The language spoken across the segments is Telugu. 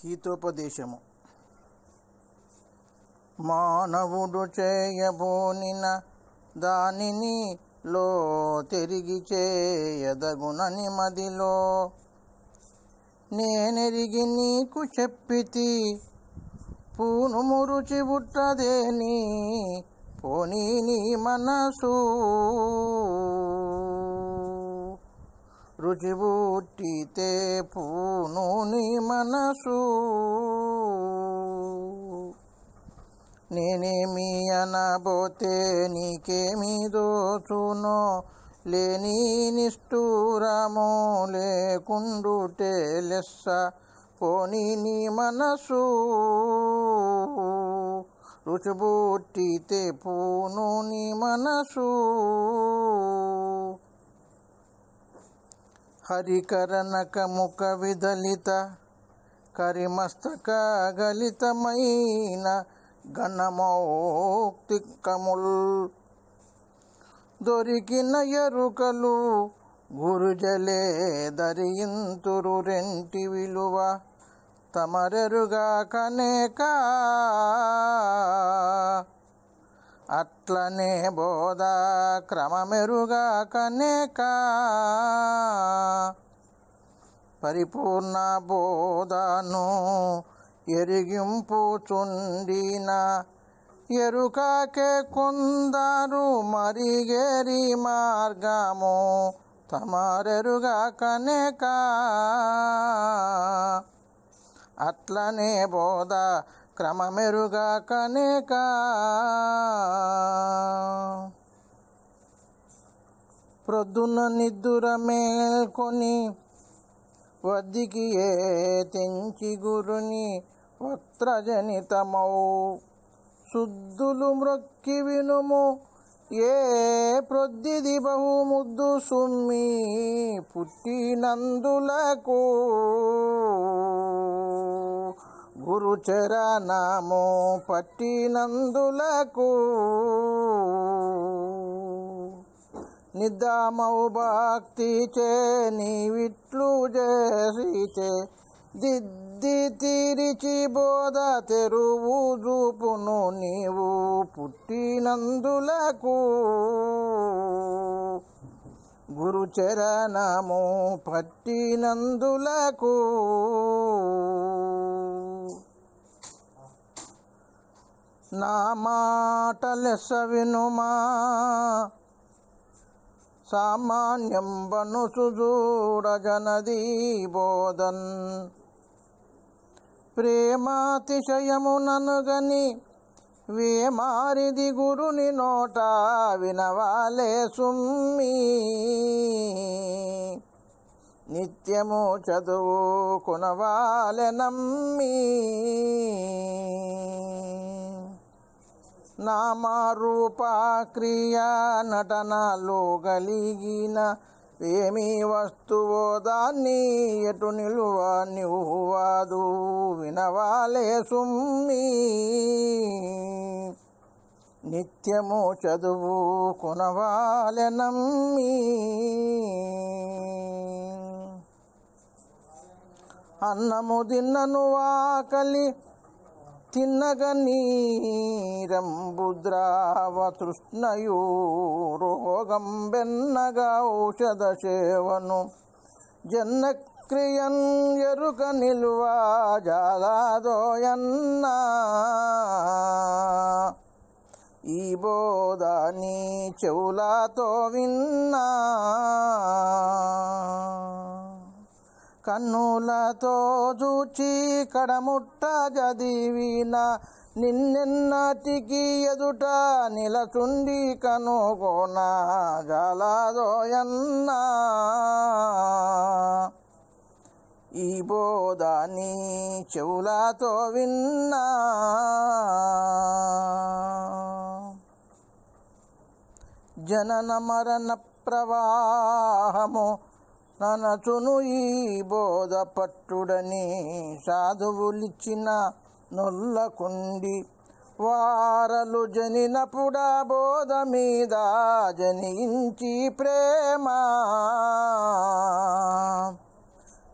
హితోపదేశము. మానవుడు చేయబోనిన దానిని లో తిరిగి చేయదగునని మదిలో నేనెరిగి నీకు చెప్పితి. పూనుము రుచి బుట్టదేని పోనీ నీ మనసు, రుచి బుట్టితే పూను నీ మనసు. నేనేమి అనబోతే నీకేమి దోచునో, లేని నిష్ఠూరము లేకుండుటే లెస్స పోనీ నీ మనసు, రుచిబుట్టితే పూను నీ మనసు. హరికరనక ముఖ విదలిత కరిమస్తక గలితమైన ఘనమౌక్తికముల్ దొరికిన ఎరుకలు గురుజలే దరియింతురు రెంటి విలువ తమరెరుగా కనేక. అట్లనే బోధ క్రమమెరుగా కనేక పరిపూర్ణ బోధను ఎరిగింపుచుండిన ఎరుకకే కొందరు మరిగేరి మార్గము తమరెరుగా కనేక. అట్లనే బోధ క్రమమెరుగా కనేక. ప్రొద్దున నిద్దుర మేల్కొని వద్దికి ఏ తెంచి గురుని వక్త్రజనితమౌ శుద్ధులు మ్రొక్కి వినుము. ఏ ప్రొద్దిది బహుముద్దు సుమ్మి పుట్టినందులకు గురుచరణము పట్టినందులకు. నిద్దామౌ భక్తి చే నీవిట్లు చేసిచే దిద్ది తిరిచి బోధ తెరువు చూపును నీవు పుట్టినందులకు గురుచరణము పట్టినందులకు. నా మాటలెస్స వినుమా సామాన్యం బనుసు చూడజనది బోధన్. ప్రేమాతిశయముననుగని వేమారిది గురుని నోట వినవాలే సుమ్మి. నిత్యము చదువు కొనవాలె నమ్మి. నామరూప క్రియ నటనలు గలిగిన ఏమి వస్తువో దాన్ని ఎటు నిలువ నివ్వదు వినవాలే సుమ్మి. నిత్యము చదువు కొనవాలె నమ్మి. అన్నము తిన్నను ఆకలి తిన్నగ నీరంబుద్రావ తృష్ణయు రోగం బెన్నగా ఔషధ సేవను జన్నక్రియన్ ఎరుక నిలువ జాలాదోయన్నా. ఈ బోధ నీ చెవులతో విన్నా కన్నులతో చూచి కడముట్ట చదివిన నిన్నెన్నటికి ఎదుట నిలచుండి కనుగొన జాలదోయన్నా. ఈ బోధ నీ చెవులతో విన్నా జనన మరణ ప్రవాహము ననచును ఈ బోధ పట్టుడని సాధువులిచ్చిన నొల్లకుండి వారలు జనినపుడా బోధ మీద జనించి ప్రేమ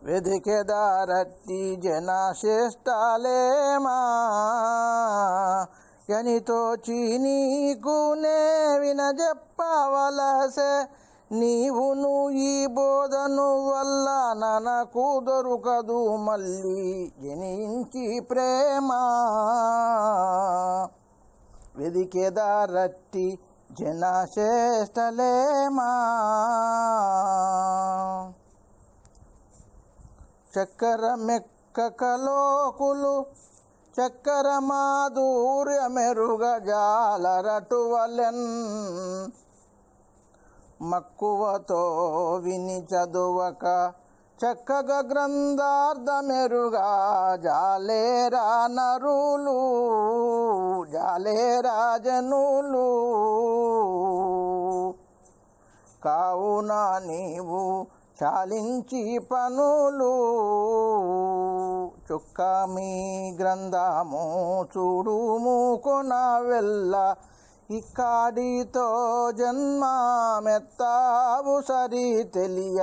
వెదికెదారట్టి జనశేష్టాలేమా ఎనితోచి నీకునే వినజెప్పవలసే నీవును ఈ బోధను వల్ల ననకు దొరకదు మళ్ళీ జనించి ప్రేమ వెదికెదారట్టి జనశేష్టలేమా చక్కర మెక్కకలోకులు చక్కర మాధుర్యమెరుగ జాలరటువలెన్ మక్కువతో విని చదువక చక్కగా గ్రంథార్థమెరుగా జాలేరా నరులు జాలేరా జనులు కావున నీవు చాలించి పనులు చుక్క మీ గ్రంథము చూడుము కొన వెళ్ళ ఇక్కడితో జన్మమెత్తావు సరి తెలియ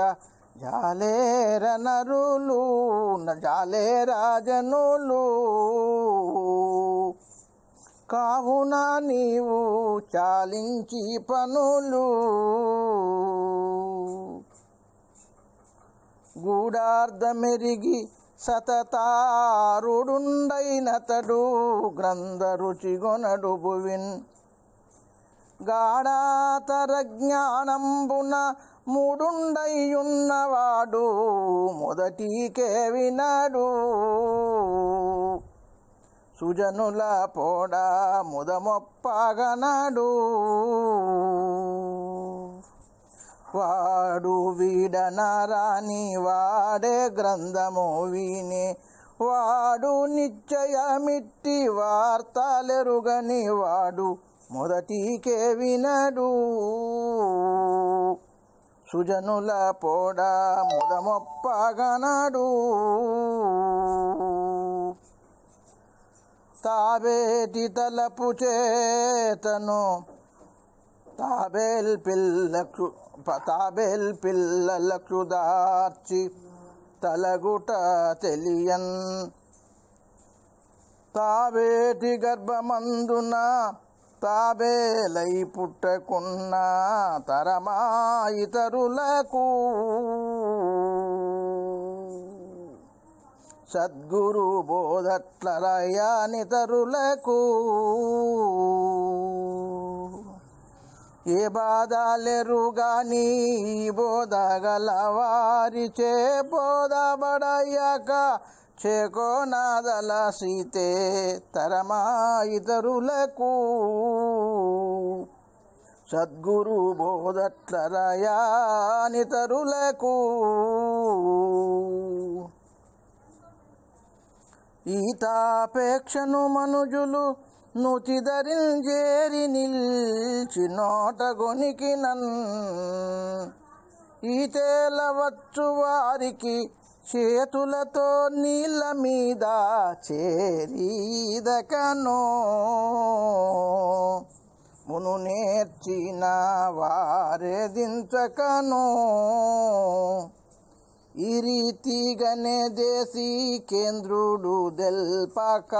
జాలేర నరులు జాలేరా జనులు కావున నీవు చాలించి పనులు గూఢార్థమెరిగి సతతారుడుండైనతడు గ్రంథ రుచిగొనడు భువిన్ గాఢాతర జ్ఞానంబున మూడుండయున్నవాడు మొదటికే వినడు సుజనుల పోడ ముదమొప్పగనడు వాడు వీడనరాని వాడే గ్రంథము వినే వాడు నిశ్చయమిట్టి వార్తలెరుగని వాడు మొదటికే వినడు సుజనుల పోడ ముదమొప్పగనడు తాబేటి తలపు చేతను తాబేల్ పిల్లలకు దార్చి తలగుట తెలియన్ తాబేటి గర్భమందున తాబేలై పుట్టకున్న తరమా ఇతరులకు సద్గురు బోధట్లరయానితరులకు ఏ బాధలెరుగాని బోధగలవారిచే బోధబడయ్యాక చేకోనాదల సీతే తరమా ఇతరులకు సద్గురు బోధట్లరయానితరులకు ఈతాపేక్షను మనుజులు నుతిధరించేరి నిల్చి నోటగొనికినన్ ఈతేలవచ్చు వారికి చేతులతో నీళ్ళ మీద చేరీదకనో మును నేర్చిన వారేదించకనో ఈ రీతిగానే దేశీ కేంద్రుడు దెల్పక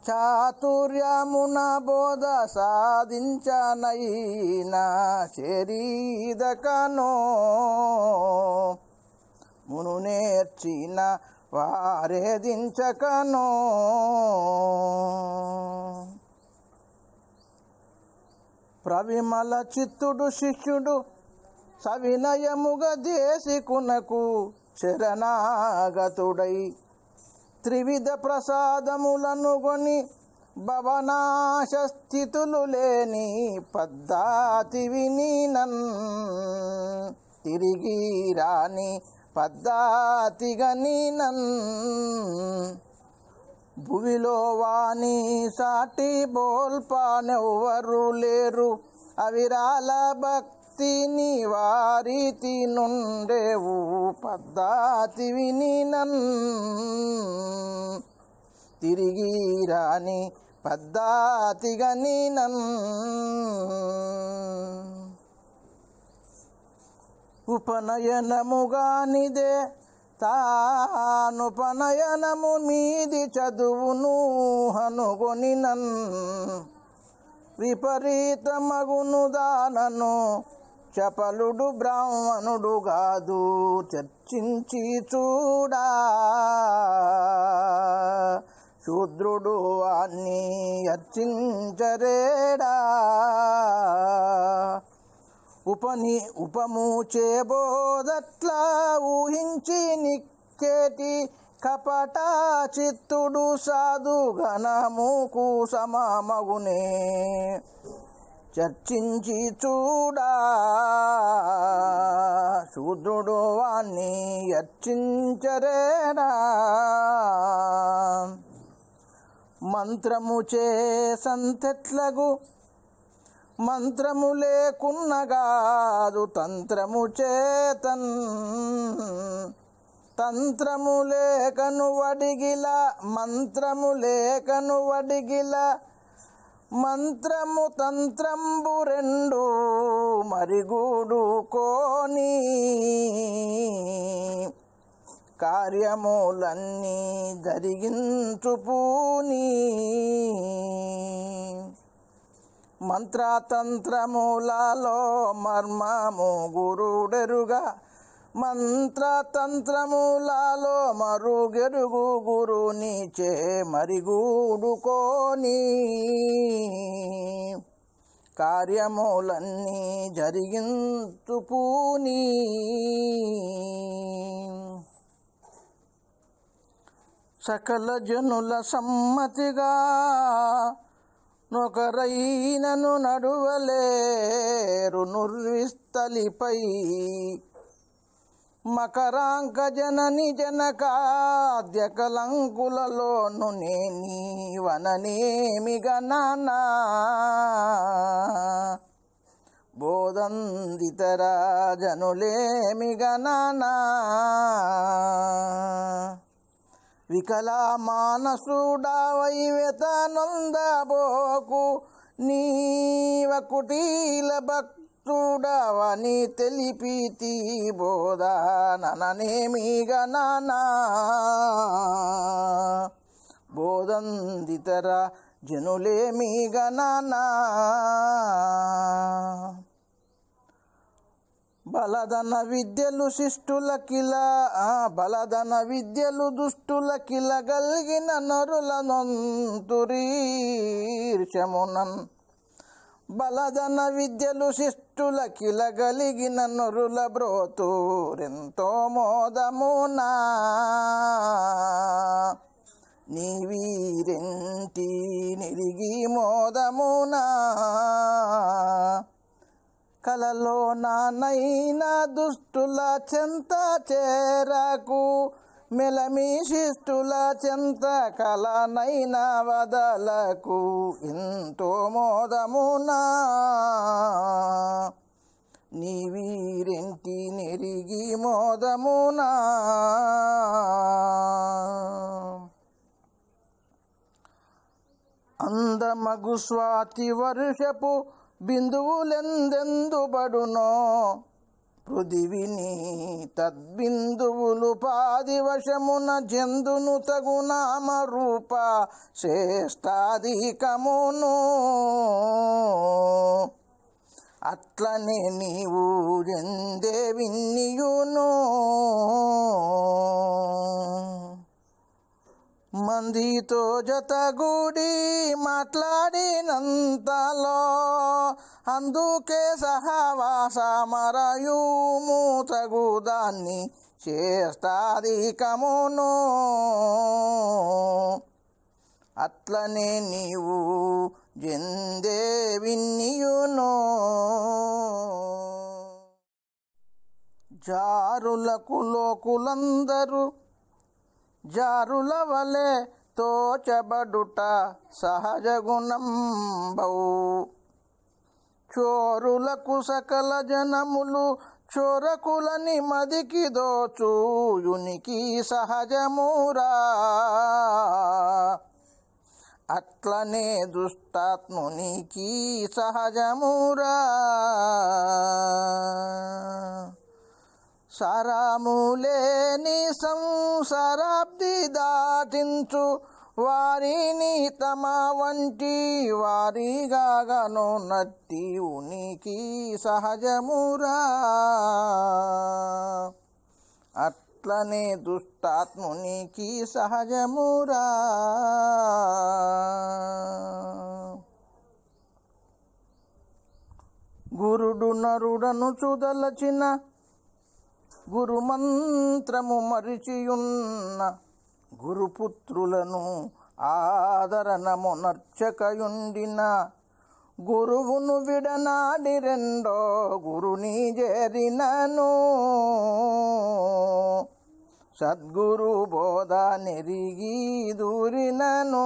చాతుర్యమున బోధ సాధించనైనా చేరీదకనో మును నేర్చిన వారేదించకనో ప్రవిమల చిత్తుడు శిష్యుడు సవినయముగా దేశికునకు శరణాగతుడై త్రివిధ ప్రసాదములను గొని భవనాశ స్థితులు లేని పద్ధతి వినినన్ తిరిగి రాని పద్ధతిగా నీనన్ భువిలో వాణి సాటి బోల్పానెవ్వరు లేరు అవిరాల భక్తిని వారీతి నుండేవు పద్ధతి వినినన్ తిరిగి రాని పద్ధతిగా నీనన్ ఉపనయనముగానిదే తాను పనయనము మీది చదువును హనుగొని నన్ విపరీతమగును దానను చపలుడు బ్రాహ్మణుడు గాదు చర్చించి చూడా శూద్రుడు వాణ్ణి అర్చించరేడా ఉపము చేబోదట్లా ఊహించి నిక్కేటి కపట చిత్తుడు సాధు ఘనముకు సమమగునే చర్చించి చూడా శూద్రుడు వాణ్ణి అర్చించరేడా మంత్రము చే సంతెట్లగు మంత్రము లేకున్నగాదు తంత్రము చేతన్ తంత్రము లేకను వడిగిల మంత్రము లేకను వడిగిల మంత్రము తంత్రంబు రెండు మరిగూడు కోని కార్యములన్నీ జరిగించుపూని మంత్రతంత్రములలో మర్మము గురుడెరుగా మంత్రతంత్రములలో మరుగెరుగు గురునిచే మరిగూడుకోని కార్యములన్నీ జరిగించుపూని సకల జనుల సమ్మతిగా నొకరైనను నడువలేరు నుర్విస్తలిపై మకరాంక జనని జనకాద్య కలంకులలోను నేని వననేమిగనానా బోధందితర జనులేమిగనానా వికలా మానసుడావై వెతనొందబోకు నీవ కుటీల భక్తుడవని తెలిపితి బోధననేమిగనానా బోధందితర జనులేమిగనానా బలదన విద్యలు శిష్టులకిలా బలదన విద్యలు దుష్టులకిల గల్గిన నరుల నొంతురీర్షమునన్ బలదన విద్యలు శిష్టులకిల గలిగిన నరుల బ్రోతూరెంతో మోదమునా నీవీరెంటి నిరిగి మోదమునా కలలో నానైనా దుష్టుల చెంత చేరకు మెలమి శిష్టుల చెంత కలనైనా వదలకు ఎంతో మోదమునా నీవీరెంటి నెరిగి మోదమునా అందమగు స్వాతి వర్షపు బిందువులెందెందుబడునో పృథివిని తద్బిందువులు పాదివశమున జందును తగు నామరూప శ్రేష్టాధికమును అట్లనే నీవు ఎందే విన్నియును మందితో జతగూడి మాట్లాడినంతలో అందుకే సహవాస మరయుము తగుదాన్ని చేస్తాధికమును అట్లనే నీవు జందే విన్నియును జారులకు లోకులందరూ జారుల వలె తోచబడుట సహజగుణంబౌ చోరులకు సకల జనములు చోరకులని మదికి దోచుయునికి సహజమురా అట్లనే దుష్టాత్మునికి సహజమురా సారములేని సంసారాబ్ది దాటించు వారిని తమ వంటి వారిగాను నట్టి ఉనికి సహజమురా. అట్లనే దుష్టాత్మునికి సహజమురా. గురుడు నరుడను చుదలచిన గురుమంత్రము మరిచియున్న గురుపుత్రులను ఆదరణము నర్చకయుండిన గురువును విడనాడి రెండో గురుని చేరినను సద్గురు బోధ నెరిగి దూరినను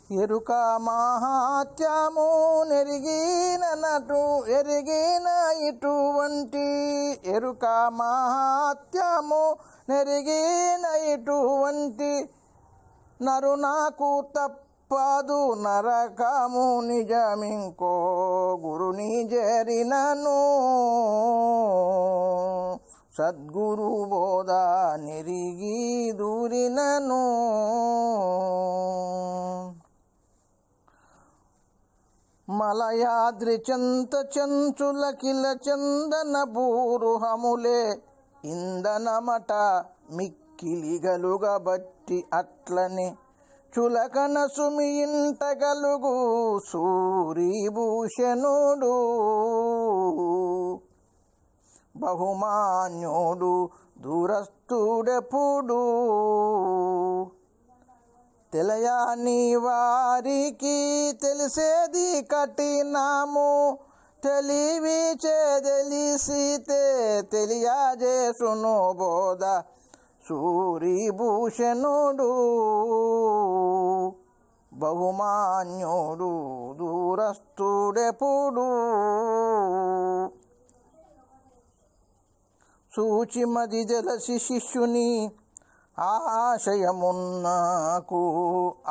ఎరుక మహాత్యము నెరిగినటు ఎరిగిన ఇటువంటి ఎరుక మహాత్యము నెరిగిన ఇటువంటి నరు నాకు తప్పదు నరకము నిజమింకో గురుని చేరినను సద్గురు బోధ నెరిగి దూరినను మలయాద్రి చెంత చెంచుల కిల చందన బూరుహములే ఇందనమట మిక్కిలిగలుగా బట్టి అట్లనే చులకన సుమి ఇంటగలుగు సూరీభూషణుడు బహుమాన్యుడు దూరస్థుడెప్పుడు తెలియని వారికి తెలిసేది కఠినము తెలివి తెలిసితే తెలియజేసును బోధ సూరీభూషణుడు బహుమాన్యుడు దూరస్థుడెప్పుడు సూచిమది జలసి శిష్యుని ఆశయమున్నకు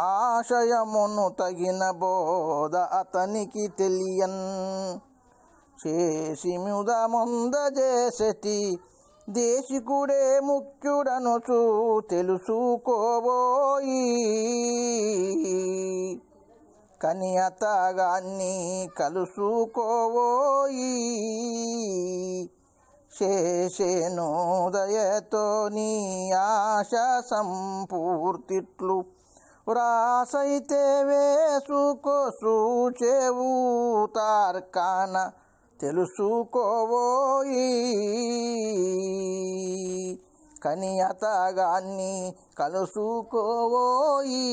ఆశయమును తగిన బోధ అతనికి తెలియన్ చేసి ముదముందజేసటి దేశికుడే ముఖ్యుడనుచు తెలుసుకోబోయి కని అతగాన్ని కలుసుకోబోయి చేసేను దయతో నీ ఆశ సంపూర్తిట్లు వ్రాసైతే వేసుకో సూచేవు తార్కాన తెలుసుకోబోయి కని అతగాన్ని కలుసుకోబోయి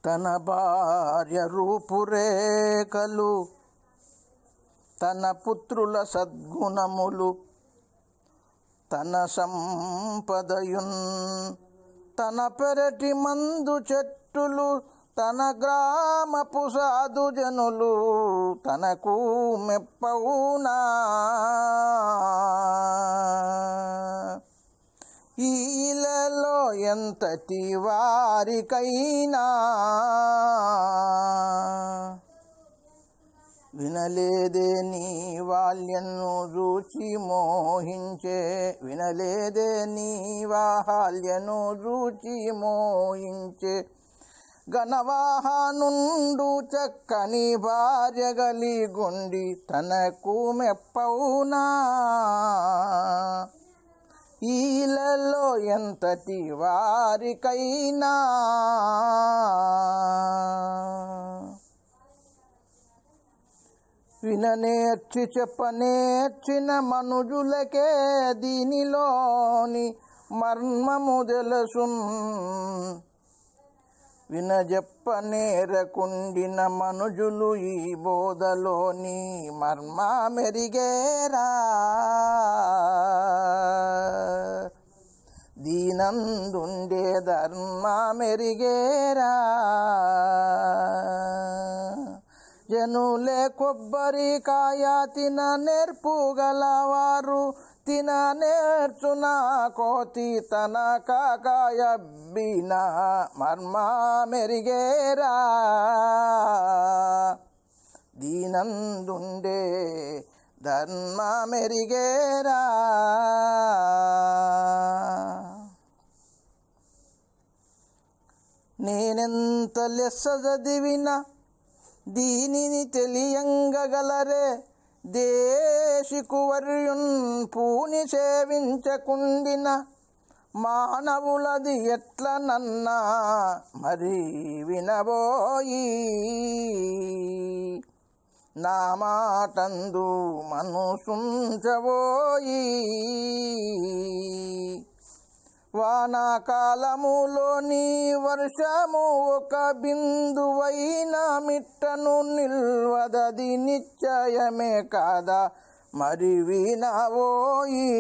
తన భార్య రూపురేఖలు తన పుత్రుల సద్గుణములు తన సంపదయున్ తన పెరటి మందు చెట్టులు తన గ్రామపు సాధు జనులు తనకు మెప్పవునా ఈలలో ఎంతటి వారికైనా వినలేదే నీ వాల్యను రుచి మోహించే వినలేదే నీ వాల్యను రుచి మోహించే గణవాహనుండు చక్కని భార్య గలిగుండి తనకు మెప్పవునా ఈలలో ఎంతటి వారికైనా విననేర్చి చెప్పనేర్చిన మనుజులకే దీనిలోని మర్మము తెలుసున్ వినజెప్పనేరకుండిన మనుజులు ఈ బోధలోని మర్మ మెరిగేరా దీనందుండే ధర్మ మెరిగేరా జనులే కొబ్బరికాయ తిన నేర్పుగలవారు ఎత్తిన నేర్చున కోతి తన కాకాయబ్బిన మర్మ మెరిగేరా దీనందుండే ధర్మ మెరిగేరా నేనెంత లెస్స చదివినా దీనిని తెలియంగగలరే దేశికు వర్యున్ పూని సేవించకుండిన మానవులది ఎట్లనన్నా మరి వినబోయి నా మాటందు మనసుంచబోయి వానాకాలములోని వర్షము ఒక బిందువైన మిట్టను నిల్వదది నిశ్చయమే కాదా మరి వినబోయి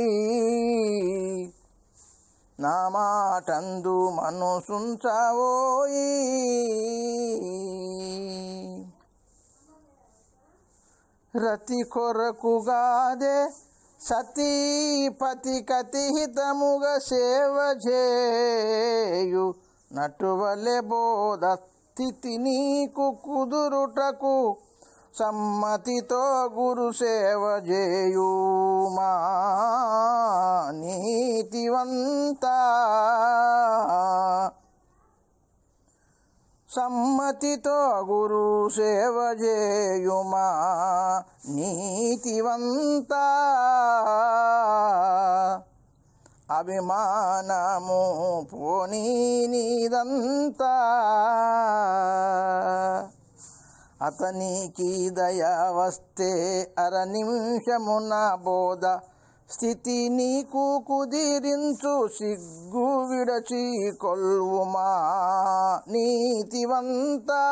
నా మాటందు మనసుంచబోయి రతి కొరకుగాదే సతీపతి కతిహితముగ సేవ చేయు నటువలె బోధ స్థితి నీకు కుదురుటకు సమ్మతితో గురు సేవ చేయు మా నీతివంతా సమ్మతితో గురు సేవ చేయుమా నీతివంతా అభిమానము పోనీ నీదంతా అతనికి దయ వస్తే అర నిమిషమున బోధ స్థితి నీకు కుదిరించు సిగ్గు విడచి కొల్వుమా నీతివంతా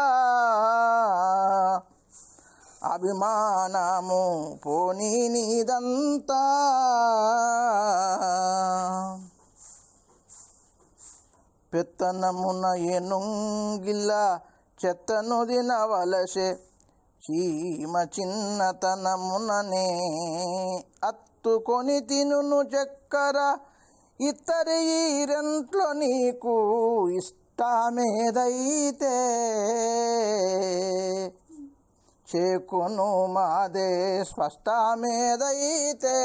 అభిమానము పోనీ నీదంతా పెత్తనమున ఎనుంగిల్ల చెత్తను దినవలసే చీమ చిన్నతనముననే అత్తుకొని తినును చక్కర ఇతరి ఈరెంట్లో నీకు ఇష్టమేదైతే చేకును మాదే స్పష్టమేదైతే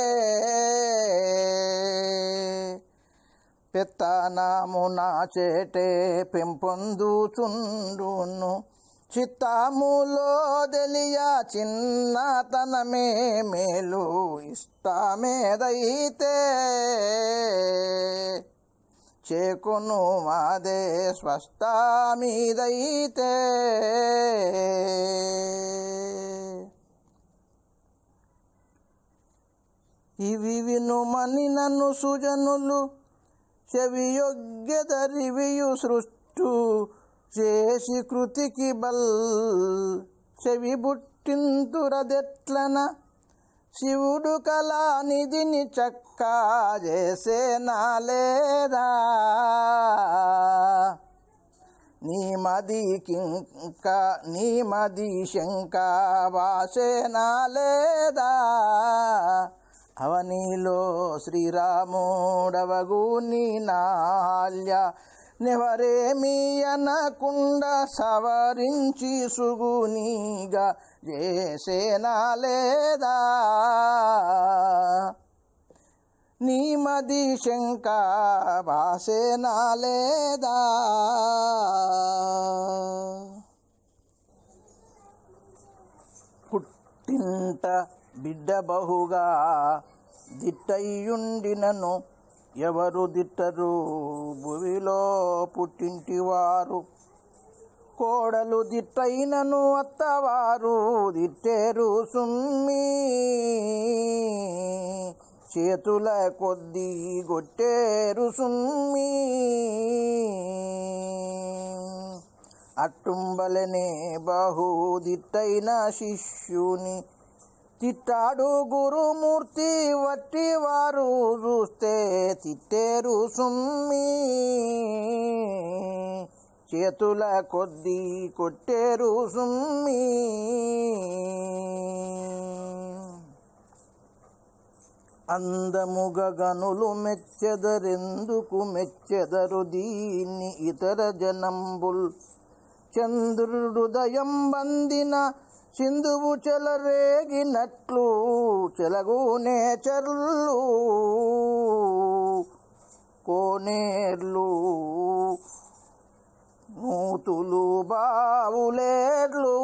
పెత్తనమున చేటే పెంపొందుచుండును చిత్తములో తెలియ చిన్నతనమే మేలు ఇష్టమేదైతే చేకును మాదే స్పష్టమీదైతే ఇవి వినుమని నన్ను సుజనులు చెవియొగ్గెదరివియు సృష్టు చేసి కృతికి బల్ చెవి బుట్టింతురదెట్లన శివుడు కళానిధిని చక్కా చేసేనా లేదా నీ మది శంక వాసేనా లేదా అవనిలో శ్రీరాముడవగు నీ నాల్య నెవరేమీ అనకుండా సవరించి సుగునీగా చేసేనా లేదా నీ మది శంక వాసేనా లేదా పుట్టింట బిడ్డ బహుగా దిట్టయ్యుండినను ఎవరు దిట్టరు భువిలో పుట్టింటివారు కోడలు దిట్టైనను అత్తవారు దిట్టేరు సుమ్మి చేతుల కొద్దీ గొట్టేరు సుమ్మి అట్టుంబలనే బహుదిట్టైన శిష్యుని తిట్టాడు గురుమూర్తి వట్టి వారు చూస్తే తిట్టేరు సుమ్మి చేతుల కొద్దీ కొట్టేరు సుమ్మి అందముగ గనులు మెచ్చెదరెందుకు మెచ్చెదరు దీన్ని ఇతర జనంబుల్. చంద్రుడుదయం బందిన సింధువు చెలరేగినట్లు చెలగునే చెర్లు కోనేర్లు నూతులు బావులేర్లు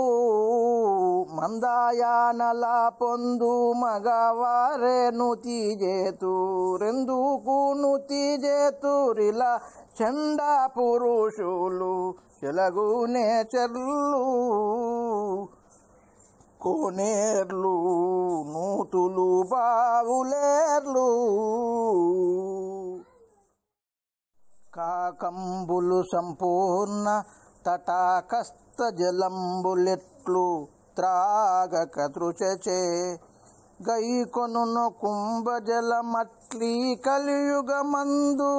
మందాయానల పొందు మగవారెను తీజేతురెందుకు తీజేతురిలా చండ పురుషులు చెలగునే చెర్లు కోనేర్లు నూతులు బావులేర్లు. కాకంబులు సంపూర్ణ తటాకస్థ జలంబులెట్లు త్రాగక తృచచే గైకొనును కుంభజలమట్లీ కలియుగమందు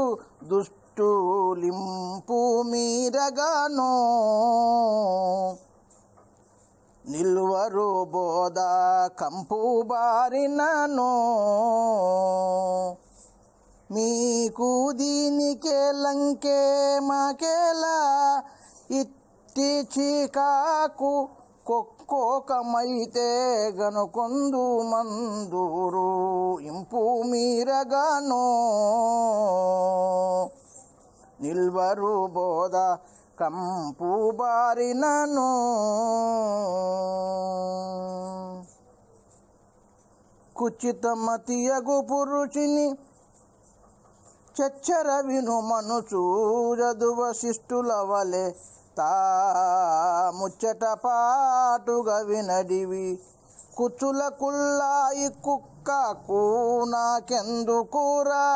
దుష్టులింపు మీరగానో. నిల్వరు బోధ కంపు బారినను మీకు దీనికే లంకే మాకేలా ఇట్టి చీకాకు కొక్కోకమైతే గనుకొందు మందూరు ఇంపు మీరగానో. నిల్వరు బోధ కంపు బారినను కుచితమతియగు పురుషిని చచ్చర విను మనుచు చదువ శిష్టుల వలె తా ముచ్చట పాటుగా వినడివి. కుచ్చుల కుల్లాయి కుక్కకు నాకెందుకురా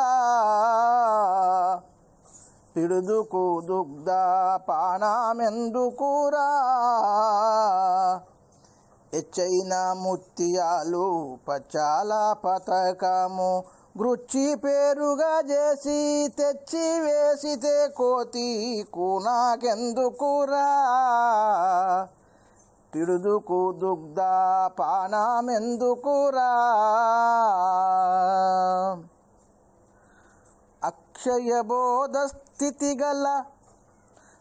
పిడుదుకు దుగ్ధ పానమెందుకురా. ఎచ్చైన ముత్యాలు పచ్చాల పతకము గృచ్చి పేరుగా చేసి తెచ్చి వేసితే కోతి కూనాకెందుకురా పిడుదుకు దుగ్ధ పానమెందుకురా. అక్షయబోధ స్థితి గల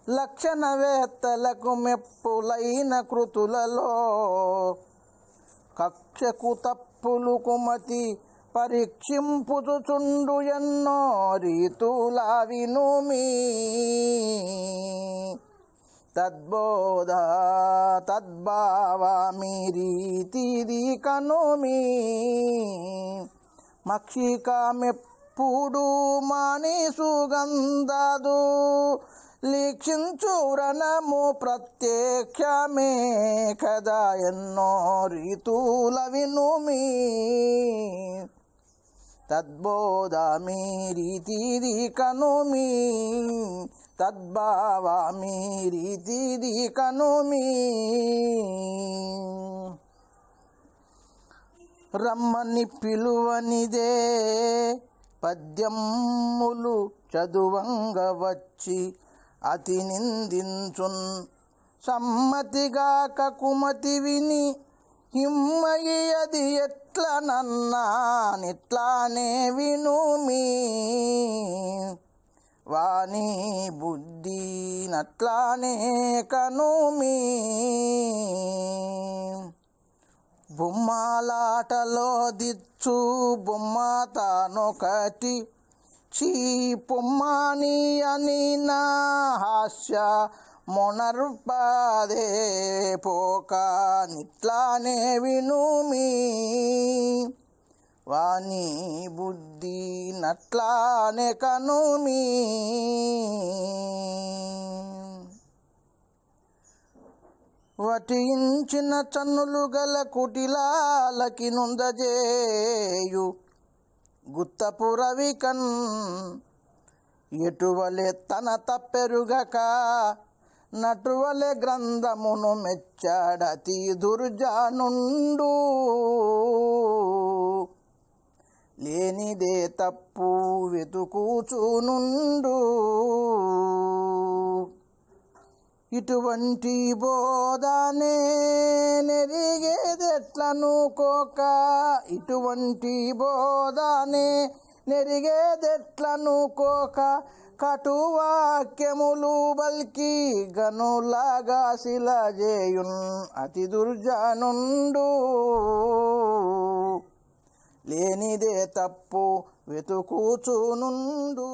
లక్షణవేత్తలకు మెప్పులైన కృతులలో కక్షకు తప్పులు కుమతి పరీక్షింపుచుచుండు ఎన్నో రీతుల వినుమీ. తద్బోధ తద్భావ మీ రీతిది కనుమీ. మక్షిక మెప్పుడు మాని సుగంధదు లీక్షించురణము ప్రత్యక్షమే కదా ఎన్నో రీతుల వినుమీ. తద్బోధ మీ రీతిది కనుమీ. తద్భావ మీ రీతిది కనుమీ. రమ్మని పిలువనిదే పద్యములు చదువంగ వచ్చి అతి నిందించున్ సమ్మతిగాక కుమతి విని హిమ్మయి అది ఎట్లనన్నా నిట్లానే వినుమీ. వాణి బుద్ధి నట్లానే కనుమీ. బొమ్మలాటలో దిచ్చు బొమ్మ తానొకటి చీ పొమ్మని అని నా హాస్య మొనర్పదే పోక నిట్లానే వినుమీ. వాణి బుద్ధి నట్లానే కనుమీ. వటించిన చన్నులు గల కుటిలాలకి నుందజేయు గుత్తపురవికన్ ఎటువలే తన తప్పెరుగక నటువలే గ్రంథమును మెచ్చడతి దుర్జనుండు. లేనిదే తప్పు వెతుకుచునుండు. ఇటువంటి బోధనే నెరిగేదెట్లను కోక, ఇటువంటి బోధనే నెరిగేదెట్లను కోక, కటువాక్యములు బల్కి గనులాగా శిలజేయున్ అతి దుర్జనుండు. లేనిదే తప్పు వెతుకుచునుండు.